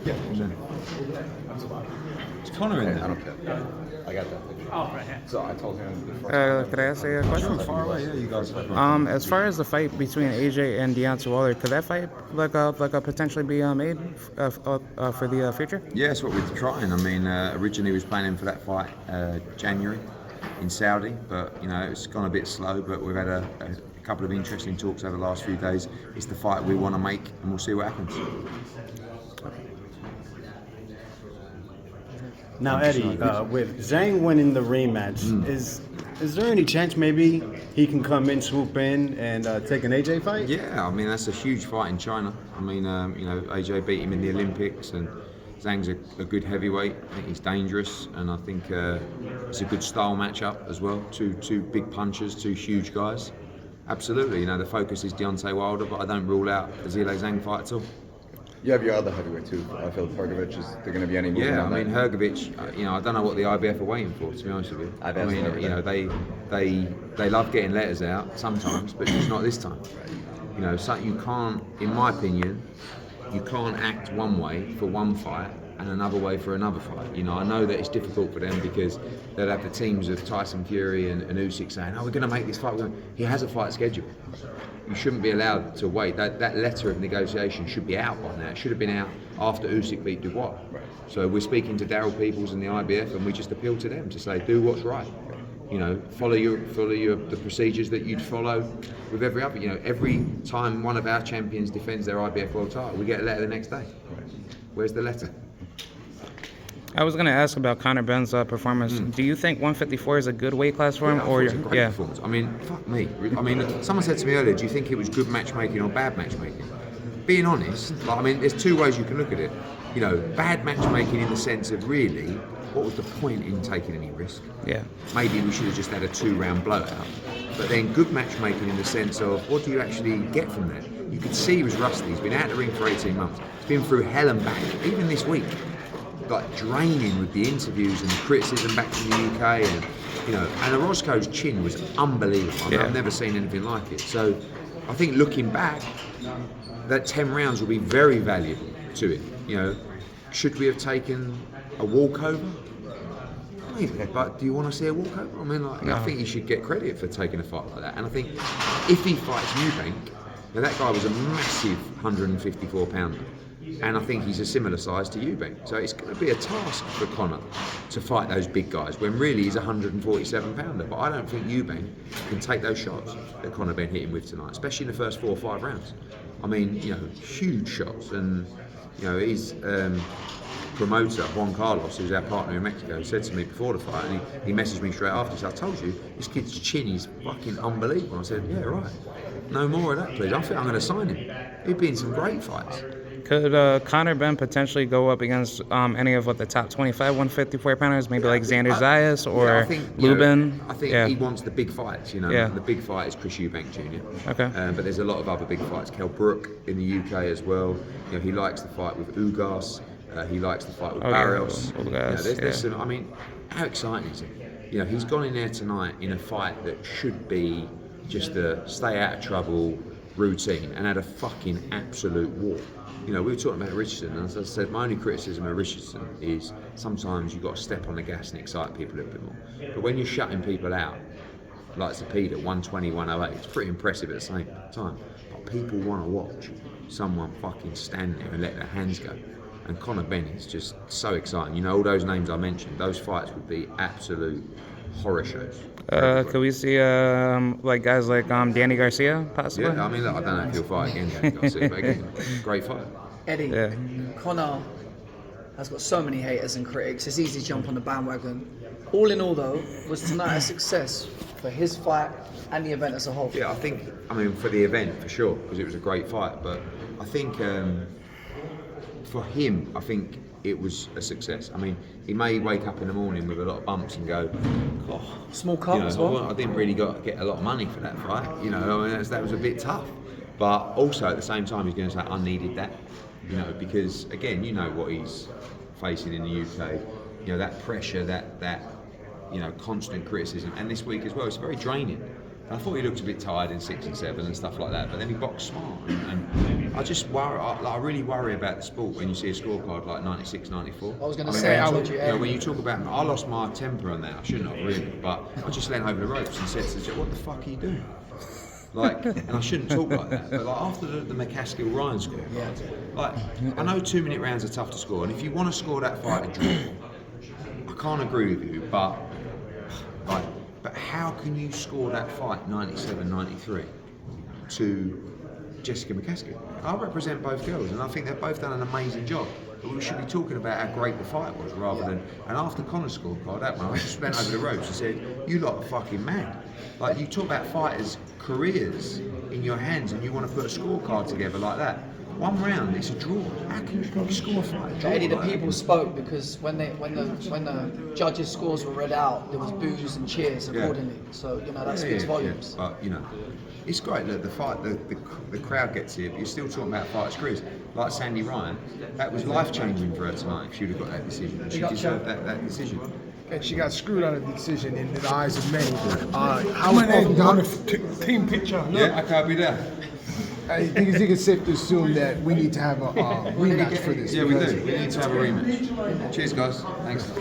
Yeah. It's Connor in there. I don't care. I got that picture. Oh, right here. So I told him before. Could I ask you a question? Far away, yeah, you guys. As far as the fight between AJ and Deontay Wilder, could that fight potentially be made for the future? Yeah, that's what we're trying. I mean, originally we was planning for that fight January in Saudi, but it's gone a bit slow. But we've had a couple of interesting talks over the last few days. It's the fight we want to make, and we'll see what happens. Now, Eddie, with Zhang winning the rematch, is there any chance maybe he can come in, swoop in, and take an AJ fight? Yeah, I mean that's a huge fight in China. I mean, AJ beat him in the Olympics, and Zhang's a good heavyweight. I think he's dangerous, and I think it's a good style matchup as well. Two big punchers, two huge guys. Absolutely, the focus is Deontay Wilder, but I don't rule out a Zhang Zhang fight at all. You have your other heavyweight too. I feel Hrgovic. Is there going to be any movement? Yeah, on I mean that? Hrgovic. I don't know what the IBF are waiting for. To be honest with you, I IBF's mean, never they love getting letters out sometimes, but just not this time. So you can't, in my opinion, you can't act one way for one fight and another way for another fight. I know that it's difficult for them because they'll have the teams of Tyson Fury and Usyk saying, "Oh, we're going to make this fight." He has a fight scheduled. You shouldn't be allowed to wait. That letter of negotiation should be out by now. It should have been out after Usyk beat Dubois. Right. So we're speaking to Daryl Peoples and the IBF, and we just appeal to them to say, do what's right. Follow the procedures that you'd follow with every other. Every time one of our champions defends their IBF world title, we get a letter the next day. Where's the letter? I was going to ask about Conor Benn's performance. Do you think 154 is a good weight class for him? I thought it was a great performance. I mean, fuck me. I mean, someone said to me earlier, do you think it was good matchmaking or bad matchmaking? Being honest, there's two ways you can look at it. Bad matchmaking in the sense of really, what was the point in taking any risk? Yeah. Maybe we should have just had a 2-round blowout. But then good matchmaking in the sense of what do you actually get from that? You could see he was rusty. He's been out of the ring for 18 months. He's been through hell and back, even this week. Draining with the interviews and the criticism back from the UK, and Orozco's chin was unbelievable. I mean, I've never seen anything like it. So I think looking back, that 10 rounds will be very valuable to him. Should we have taken a walkover? Maybe, but do you want to see a walkover? I mean, I think he should get credit for taking a fight like that. And I think if he fights Eubank, that guy was a massive 154 pounder. And I think he's a similar size to Eubank. So it's going to be a task for Conor to fight those big guys when really he's a 147 pounder. But I don't think Eubank can take those shots that Conor Benn hit him with tonight, especially in the first 4 or 5 rounds. I mean, huge shots. And, his promoter, Juan Carlos, who's our partner in Mexico, said to me before the fight, and he messaged me straight after, he said, I told you, this kid's chin is fucking unbelievable. And I said, yeah, right. No more of that, please. I think I'm going to sign him. He'd be in some great fights. Could Conor Benn potentially go up against any of the top 25 154 pounders, maybe like Xander Zayas or Lubin? I think he wants the big fights. The big fight is Chris Eubank Jr. Okay. But there's a lot of other big fights. Kell Brook in the UK as well. He likes the fight with Ugas. He likes the fight with Barrios. There's some. I mean, how exciting is it? He's gone in there tonight in a fight that should be just a stay out of trouble routine and had a fucking absolute war. We were talking about Richardson, and as I said, my only criticism of Richardson is sometimes you've got to step on the gas and excite people a little bit more. But when you're shutting people out, like Zepeda, 120, 108, it's pretty impressive at the same time. But people want to watch someone fucking stand there and let their hands go. And Conor Benn is just so exciting. All those names I mentioned, those fights would be absolute horror shows. Could we see guys like Danny Garcia possibly? Yeah, I mean, look, I don't know if he'll fight again, Danny Garcia, but again, great fight. Eddie, Conor has got so many haters and critics. It's easy to jump on the bandwagon. All in all, though, was tonight a success for his fight and the event as a whole? Yeah, I mean, for the event, for sure, because it was a great fight. But I think for him, I think it was a success. I mean, he may wake up in the morning with a lot of bumps and go, oh, small cut as well. I didn't really get a lot of money for that fight. I mean, that was a bit tough. But also at the same time, he's going to say, I needed that. Because again, what he's facing in the UK. That pressure, that constant criticism, and this week as well, it's very draining. And I thought he looked a bit tired in 6 and 7 and stuff like that, but then he boxed smart. And I just worry, I really worry about the sport when you see a scorecard like 96, 94. I was going to say, I told you, when you talk about, I lost my temper on that. I shouldn't have really, but I just leant over the ropes and said to the judge, "What the fuck are you doing?" Like, and I shouldn't talk like that. But like after the McCaskill-Ryan score, like I know 2-minute rounds are tough to score, and if you want to score that fight a draw, I can't agree with you, but like. But how can you score that fight 97-93 to Jessica McCaskill? I represent both girls and I think they've both done an amazing job. But we should be talking about how great the fight was rather than... And after Connor's scorecard, that one, I just went over the ropes and said, "You lot are fucking mad." Like, you talk about fighters' careers in your hands and you want to put a scorecard together like that. One round, it's a draw. How can you score a fight? Eddie, the people spoke because when the judges' scores were read out, there was boos and cheers accordingly. So that speaks volumes. Yeah. But it's great. Look, the fight, the crowd gets here, but you're still talking about fighters' careers. Like Sandy Ryan, that was life changing for her tonight. If she'd have got that decision, and she deserved that decision. And she got screwed out of the decision in the eyes of many. How on a team picture? Yeah, I can't be there. I think it's safe to assume that we need to have a rematch for this. Yeah, we do. We need to have a rematch. Cheers, guys. Thanks.